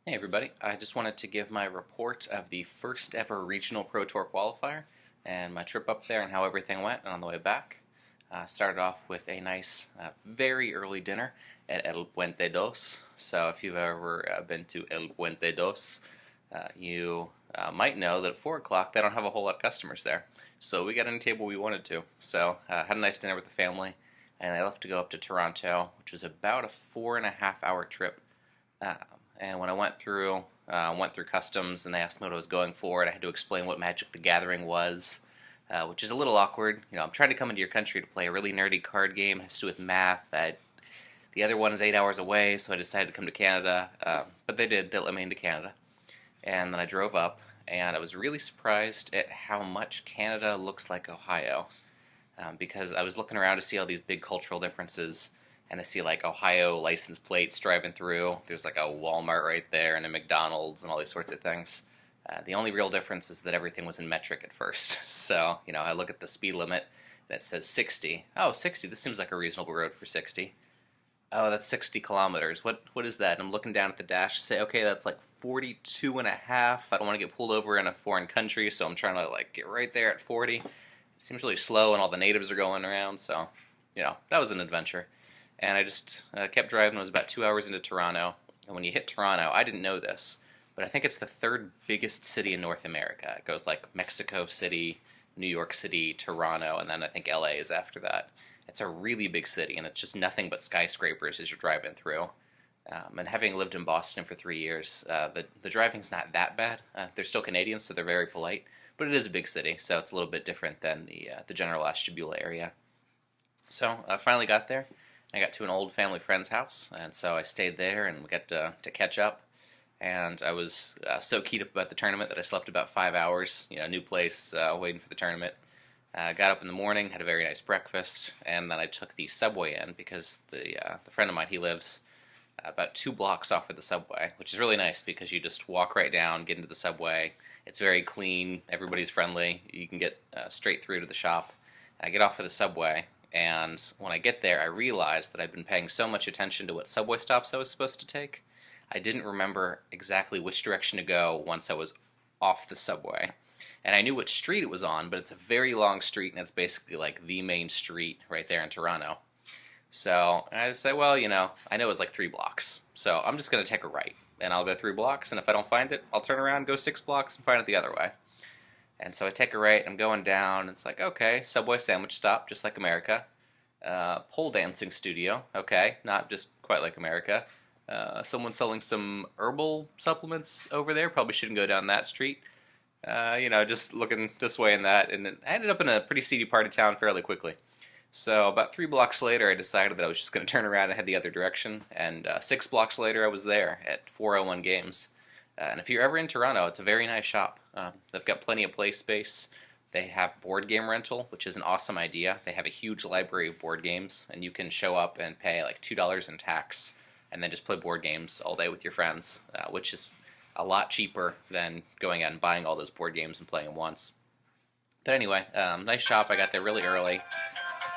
Hey everybody, I just wanted to give my report of the first ever regional Pro Tour qualifier and my trip up there and how everything went and on the way back. Started off with a nice, very early dinner at El Puente Dos. So if you've ever been to El Puente Dos, you might know that at 4 o'clock they don't have a whole lot of customers there. So we got any table we wanted to. So had a nice dinner with the family and I left to go up to Toronto, which was about a 4.5 hour trip. And when I went through customs and they asked me what I was going for, and I had to explain what Magic the Gathering was, which is a little awkward. You know, I'm trying to come into your country to play a really nerdy card game. It has to do with math. The other one is 8 hours away, so I decided to come to Canada. But they let me into Canada. And then I drove up, and I was really surprised at how much Canada looks like Ohio. Because I was looking around to see all these big cultural differences, and I see like Ohio license plates driving through. There's like a Walmart right there and a McDonald's and all these sorts of things. The only real difference is that everything was in metric at first. So, you know, I look at the speed limit and it says 60. Oh, 60, this seems like a reasonable road for 60. Oh, that's 60 kilometers. What is that? And I'm looking down at the dash to say, okay, that's like 42 and a half. I don't want to get pulled over in a foreign country, so I'm trying to like get right there at 40. It seems really slow and all the natives are going around, so, you know, that was an adventure. And I just kept driving. It was about 2 hours into Toronto. And when you hit Toronto, I didn't know this, but I think it's the third biggest city in North America. It goes like Mexico City, New York City, Toronto, and then I think LA is after that. It's a really big city, and it's just nothing but skyscrapers as you're driving through. And having lived in Boston for 3 years, the driving's not that bad. They're still Canadians, so they're very polite, but it is a big city, so it's a little bit different than the general Ashtabula area. So I finally got there. I got to an old family friend's house, and so I stayed there, and we got to catch up. And I was so keyed up about the tournament that I slept about 5 hours. You know, new place, waiting for the tournament. Got up in the morning, had a very nice breakfast, and then I took the subway in because the friend of mine, he lives about 2 blocks off of the subway, which is really nice because you just walk right down, get into the subway. It's very clean. Everybody's friendly. You can get straight through to the shop. I get off of the subway. And when I get there, I realized that I'd been paying so much attention to what subway stops I was supposed to take, I didn't remember exactly which direction to go once I was off the subway. And I knew which street it was on, but it's a very long street, and it's basically like the main street right there in Toronto. So I said, well, you know, I know it was like 3 blocks, so I'm just going to take a right, and I'll go 3 blocks, and if I don't find it, I'll turn around, go 6 blocks, and find it the other way. And so I take a right, I'm going down, and it's like, okay, Subway sandwich stop, just like America. Pole dancing studio, okay, not just quite like America. Someone selling some herbal supplements over there, probably shouldn't go down that street. You know, just looking this way and that, and I ended up in a pretty seedy part of town fairly quickly. So about 3 blocks later, I decided that I was just going to turn around and head the other direction, and 6 blocks later, I was there at 401 Games. And if you're ever in Toronto, it's a very nice shop. They've got plenty of play space. They have board game rental, which is an awesome idea. They have a huge library of board games, and you can show up and pay like $2 in tax, and then just play board games all day with your friends, which is a lot cheaper than going out and buying all those board games and playing them once. But anyway, nice shop. I got there really early.